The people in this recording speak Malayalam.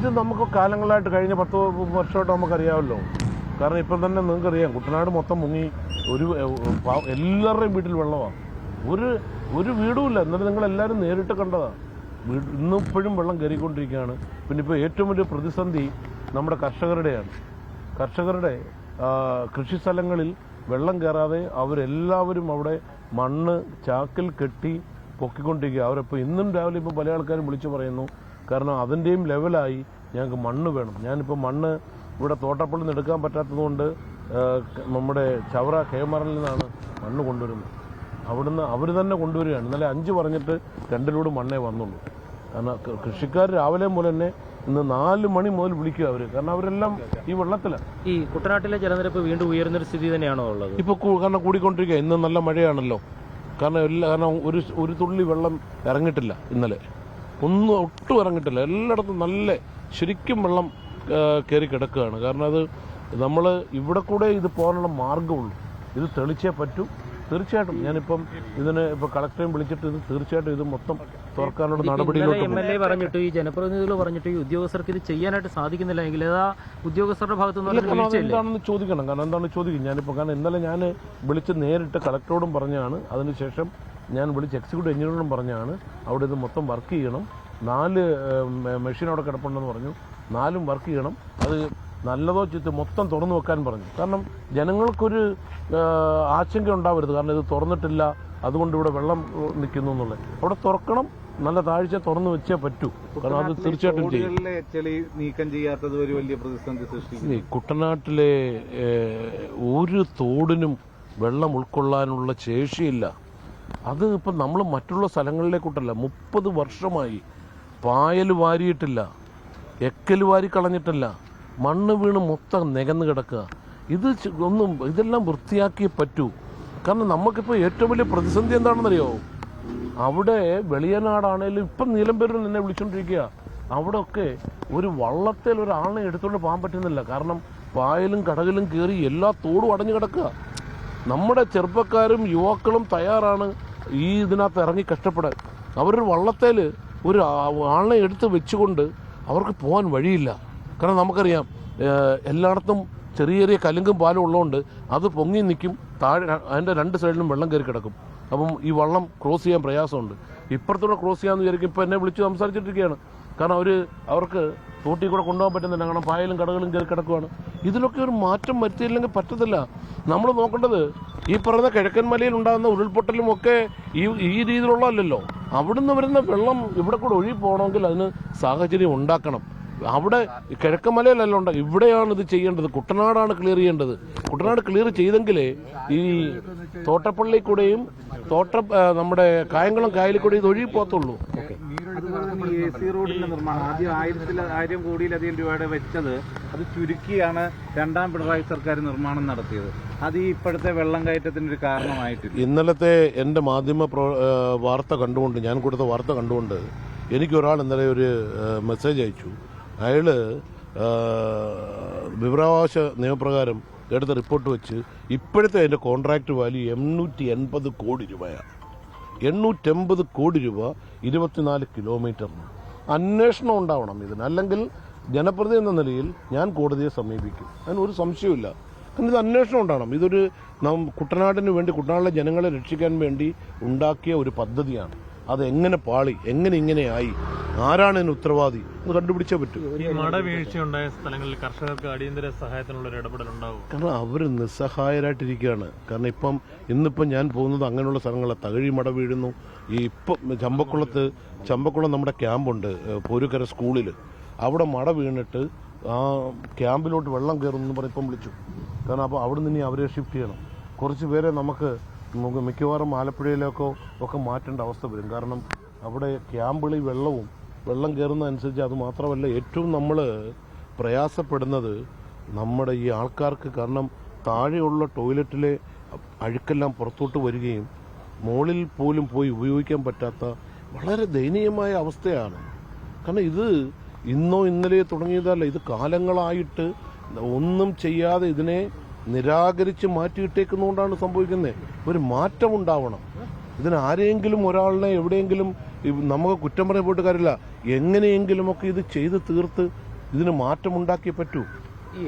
ഇത് നമുക്ക് കാലങ്ങളായിട്ട് കഴിഞ്ഞ 10 വർഷമായിട്ട് നമുക്കറിയാമല്ലോ. കാരണം ഇപ്പം തന്നെ നിങ്ങൾക്കറിയാം, കുട്ടനാട് മൊത്തം മുങ്ങി. എല്ലാവരുടെയും വീട്ടിൽ വെള്ളമാണ്. ഒരു വീടുമില്ല. എന്നിട്ട് നിങ്ങളെല്ലാവരും നേരിട്ട് കണ്ടതാണ്. ഇന്നിപ്പോഴും വെള്ളം കയറിക്കൊണ്ടിരിക്കുകയാണ്. പിന്നെ ഇപ്പോൾ ഏറ്റവും വലിയ പ്രതിസന്ധി നമ്മുടെ കർഷകരുടെയാണ്. കർഷകരുടെ കൃഷി സ്ഥലങ്ങളിൽ വെള്ളം കയറാതെ അവരെല്ലാവരും അവിടെ മണ്ണ് ചാക്കിൽ കെട്ടി പൊക്കിക്കൊണ്ടിരിക്കുക. അവരിപ്പോൾ ഇന്നും രാവിലെ ഇപ്പോൾ പല ആൾക്കാരും വിളിച്ചു പറയുന്നു, കാരണം അതിൻ്റെയും ലെവലായി ഞങ്ങൾക്ക് മണ്ണ് വേണം. ഞാനിപ്പോൾ മണ്ണ് ഇവിടെ തോട്ടപ്പള്ളിൽ നിന്ന് എടുക്കാൻ പറ്റാത്തതുകൊണ്ട് നമ്മുടെ ചവറ കേമറിൽ നിന്നാണ് മണ്ണ് കൊണ്ടുവരുന്നത്. അവിടുന്ന് അവർ തന്നെ കൊണ്ടുവരികയാണ്. ഇന്നലെ 5 പറഞ്ഞിട്ട് 2 ലോഡ് മണ്ണേ വന്നുള്ളൂ. കാരണം കൃഷിക്കാർ രാവിലെ മുതൽ തന്നെ ഇന്ന് 4 മണി മുതൽ വിളിക്കുക അവർ. കാരണം അവരെല്ലാം ഈ വെള്ളത്തിലാണ്. ഈ കുട്ടനാട്ടിലെ ജലനിരപ്പ് വീണ്ടും ഉയർന്നൊരു സ്ഥിതി തന്നെയാണോ ഉള്ളത്? ഇപ്പോൾ കാരണം കൂടിക്കൊണ്ടിരിക്കുക. ഇന്ന് നല്ല മഴയാണല്ലോ. കാരണം ഒരു തുള്ളി വെള്ളം ഇറങ്ങിയിട്ടില്ല ഇന്നലെ. ഒട്ടും ഇറങ്ങിയിട്ടില്ല. എല്ലായിടത്തും നല്ല ശരിക്കും വെള്ളം കയറി കിടക്കുകയാണ്. കാരണം അത് നമ്മൾ ഇവിടെ കൂടെ ഇത് പോകാനുള്ള മാർഗ്ഗമുള്ളൂ. ഇത് തെളിച്ചേ പറ്റൂ. തീർച്ചയായിട്ടും ഞാനിപ്പം ഇതിന് ഇപ്പോൾ കളക്ടറേയും വിളിച്ചിട്ട് ഇത് തീർച്ചയായിട്ടും ഇത് മൊത്തം തുറക്കാനുള്ള നടപടിയിലോട്ട് MLA പറഞ്ഞിട്ട് ഈ ജനപ്രതിനിധികൾ പറഞ്ഞിട്ട് ഈ ഉദ്യോഗസ്ഥർക്ക് ഇത് ചെയ്യാനായിട്ട് സാധിക്കുന്നില്ല എങ്കിൽ ഉദ്യോഗസ്ഥരുടെ ഭാഗത്തുനിന്ന് എന്താണെന്ന് ചോദിക്കണം. കാരണം എന്താണ് ചോദിക്കും ഞാനിപ്പോൾ. കാരണം ഇന്നലെ ഞാൻ വിളിച്ച് നേരിട്ട് കളക്ടറോടും പറഞ്ഞാണ്. അതിനുശേഷം ഞാൻ വിളിച്ച് എക്സിക്യൂട്ടീവ് എഞ്ചിനീയറോടും പറഞ്ഞാണ് അവിടെ ഇത് മൊത്തം വർക്ക് ചെയ്യണം. 4 മെഷീൻ അവിടെ കിടപ്പുണ്ടെന്ന് പറഞ്ഞു. 4ഉം വർക്ക് ചെയ്യണം. അത് നല്ലതോ ചീത്ത മൊത്തം തുറന്നു വെക്കാൻ പറഞ്ഞു. കാരണം ജനങ്ങൾക്കൊരു ആശങ്ക ഉണ്ടാവരുത്. കാരണം ഇത് തുറന്നിട്ടില്ല, അതുകൊണ്ട് ഇവിടെ വെള്ളം നിൽക്കുന്നു എന്നുള്ളത്. അവിടെ തുറക്കണം. നല്ല താഴ്ച തുറന്നു വെച്ചേ പറ്റൂ. കാരണം അത് തീർച്ചയായിട്ടും ചെയ്യും. നീക്കം ചെയ്യാത്തത് ഒരു വലിയ പ്രതിസന്ധി സൃഷ്ടിക്കും. കുട്ടനാട്ടിലെ ഒരു തോടിനും വെള്ളം ഉൾക്കൊള്ളാനുള്ള ശേഷിയില്ല. അത് ഇപ്പം നമ്മൾ മറ്റുള്ള സ്ഥലങ്ങളിലേക്കൊട്ടല്ല. 30 വർഷമായി പായൽ വാരിയിട്ടില്ല, എക്കൽ വാരി കളഞ്ഞിട്ടില്ല, മണ്ണ് വീണ് മൊത്തം നികന്ന് കിടക്കുക. ഇതെല്ലാം വൃത്തിയാക്കിയേ പറ്റൂ. കാരണം നമുക്കിപ്പോൾ ഏറ്റവും വലിയ പ്രതിസന്ധി എന്താണെന്നറിയോ? അവിടെ വെളിയനാടാണേലും ഇപ്പം നീലംപേരൂരിൽ എന്നെ വിളിച്ചുകൊണ്ടിരിക്കുക. അവിടെ ഒക്കെ ഒരു വള്ളത്തിൽ ഒരാളിനെ എടുത്തുകൊണ്ട് പോകാൻ പറ്റുന്നില്ല. കാരണം പായലും കടകിലും കയറി എല്ലാ തോടും അടഞ്ഞു കിടക്കുക. നമ്മുടെ ചെറുപ്പക്കാരും യുവാക്കളും തയ്യാറാണ് ഈ ഇതിനകത്ത് ഇറങ്ങി കഷ്ടപ്പെടാൻ. അവരൊരു വള്ളത്തേൽ ഒരു ആളിനെ എടുത്ത് വെച്ചുകൊണ്ട് അവർക്ക് പോകാൻ വഴിയില്ല. കാരണം നമുക്കറിയാം എല്ലായിടത്തും ചെറിയ ചെറിയ കലുങ്കും പാലും ഉള്ളതുകൊണ്ട് അത് പൊങ്ങി നിൽക്കും. താഴെ അതിൻ്റെ 2 സൈഡിലും വെള്ളം കയറി കിടക്കും. അപ്പം ഈ വള്ളം ക്രോസ് ചെയ്യാൻ പ്രയാസമുണ്ട്. ഇപ്പുറത്തൂടെ ക്രോസ് ചെയ്യാമെന്ന് വിചാരിക്കും. ഇപ്പോൾ എന്നെ വിളിച്ച് സംസാരിച്ചിട്ടിരിക്കുകയാണ്. കാരണം അവർക്ക് തോട്ടിൽ കൂടെ കൊണ്ടുപോകാൻ പറ്റുന്നില്ല. കാരണം പായലും കടകളും കയറി കിടക്കുകയാണ്. ഇതിലൊക്കെ ഒരു മാറ്റം വരുത്തിയില്ലെങ്കിൽ പറ്റത്തില്ല. നമ്മൾ നോക്കേണ്ടത് ഈ പറയുന്ന കിഴക്കൻ മലയിൽ ഉണ്ടാകുന്ന ഉരുൾപൊട്ടലും ഒക്കെ ഈ രീതിയിലുള്ളതല്ലല്ലോ. അവിടുന്ന് വരുന്ന വെള്ളം ഇവിടെ കൂടെ ഒഴുകി പോകണമെങ്കിൽ അതിന് സാഹചര്യം ഉണ്ടാക്കണം. അവിടെ കിഴക്കൻ മലയിലല്ല ഉണ്ടാകും. ഇവിടെയാണ് ഇത് ചെയ്യേണ്ടത്. കുട്ടനാടാണ് ക്ലിയർ ചെയ്യേണ്ടത്. കുട്ടനാട് ക്ലിയർ ചെയ്തെങ്കിലേ ഈ തോട്ടപ്പള്ളി കൂടെയും നമ്മുടെ കായംകുളം കായലിൽ കൂടെ ഇത് ഒഴുകി പോകത്തുള്ളൂ. AC റോഡിന്റെ നിർമ്മാണം ആദ്യം 1000 കോടിയിലധികം രൂപയുടെ വെച്ചത് അത് ചുരുക്കിയാണ് 2ാം പിണറായി സർക്കാർ നിർമ്മാണം നടത്തിയത്. അത് ഈ ഇപ്പോഴത്തെ വെള്ളം കയറ്റത്തിന് ഒരു കാരണമായിട്ടില്ല. ഇന്നലത്തെ എൻ്റെ മാധ്യമ വാർത്ത കണ്ടുകൊണ്ട്, ഞാൻ കൊടുത്ത വാർത്ത കണ്ടുകൊണ്ട് എനിക്കൊരാൾ ഇന്നലെ ഒരു മെസ്സേജ് അയച്ചു. അയാൾ വിവരാവകാശ നിയമപ്രകാരം എടുത്ത റിപ്പോർട്ട് വെച്ച് ഇപ്പോഴത്തെ അതിൻ്റെ കോൺട്രാക്ട് വാല്യൂ 880 കോടി രൂപയാണ്. 880 കോടി രൂപ 24 കിലോമീറ്ററിന്. അന്വേഷണം ഉണ്ടാവണം ഇതിന്. അല്ലെങ്കിൽ ജനപ്രതിനിധി എന്ന നിലയിൽ ഞാൻ കോടതിയെ സമീപിക്കും. അതിനൊരു സംശയമില്ല. കാരണം ഇത് അന്വേഷണം ഉണ്ടാവണം. ഇതൊരു കുട്ടനാടിന് വേണ്ടി, കുട്ടനാട്ടിലെ ജനങ്ങളെ രക്ഷിക്കാൻ വേണ്ടി ഉണ്ടാക്കിയ ഒരു പദ്ധതിയാണ്. അതെങ്ങനെ പാളി, ഇങ്ങനെയായി, ആരാണ് ഇതിന് ഉത്തരവാദി എന്ന് കണ്ടുപിടിച്ചേ പറ്റൂ. ഈ മടവീഴ്ചയുണ്ടായ സ്ഥലങ്ങളിൽ കർഷകർക്ക് അടിയന്തര സഹായത്തിനുള്ള ഒരു ഇടപെടലുണ്ടാവും. കാരണം അവർ നിസ്സഹായരായിട്ടിരിക്കുകയാണ്. കാരണം ഇന്നിപ്പം ഞാൻ പോകുന്നത് അങ്ങനെയുള്ള സ്ഥലങ്ങളെ തകഴി മട വീഴുന്നു. ഇപ്പം ചമ്പക്കുളം നമ്മുടെ ക്യാമ്പുണ്ട്, പോരുക്കര സ്കൂളിൽ. അവിടെ മട വീണിട്ട് ആ ക്യാമ്പിലോട്ട് വെള്ളം കയറുമെന്ന് പറഞ്ഞ് ഇപ്പം വിളിച്ചു. കാരണം അപ്പോൾ അവിടെ നിന്ന് ഇനി അവരെ ഷിഫ്റ്റ് ചെയ്യണം. കുറച്ച് പേരെ നമുക്ക് മിക്കവാറും ആലപ്പുഴയിലൊക്കെ മാറ്റേണ്ട അവസ്ഥ വരും. കാരണം അവിടെ ക്യാമ്പുകളിൽ വെള്ളം കയറുന്നതനുസരിച്ച്. അത് മാത്രമല്ല, ഏറ്റവും നമ്മൾ പ്രയാസപ്പെടുന്നത് നമ്മുടെ ഈ ആൾക്കാർക്ക്. കാരണം താഴെയുള്ള ടോയ്ലറ്റിലെ അഴുക്കെല്ലാം പുറത്തോട്ട് വരികയും മുകളിൽ പോലും പോയി ഉപയോഗിക്കാൻ പറ്റാത്ത വളരെ ദയനീയമായ അവസ്ഥയാണ്. കാരണം ഇത് ഇന്നോ ഇന്നലെയോ തുടങ്ങിയതല്ല. ഇത് കാലങ്ങളായിട്ട് ഒന്നും ചെയ്യാതെ ഇതിനെ നിരാകരിച്ച് മാറ്റിയിട്ടേക്കുന്നതുകൊണ്ടാണ് സംഭവിക്കുന്നത്. ഒരു മാറ്റം ഉണ്ടാവണം. ഇതിന് ആരെങ്കിലും ഒരാളിനെ എവിടെയെങ്കിലും നമുക്ക് കുറ്റം പറയാൻ പോയിട്ട് കാര്യമില്ല. എങ്ങനെയെങ്കിലുമൊക്കെ ഇത് ചെയ്ത് തീർത്ത് ഇതിന് മാറ്റമുണ്ടാക്കിയേ പറ്റൂ. ഈ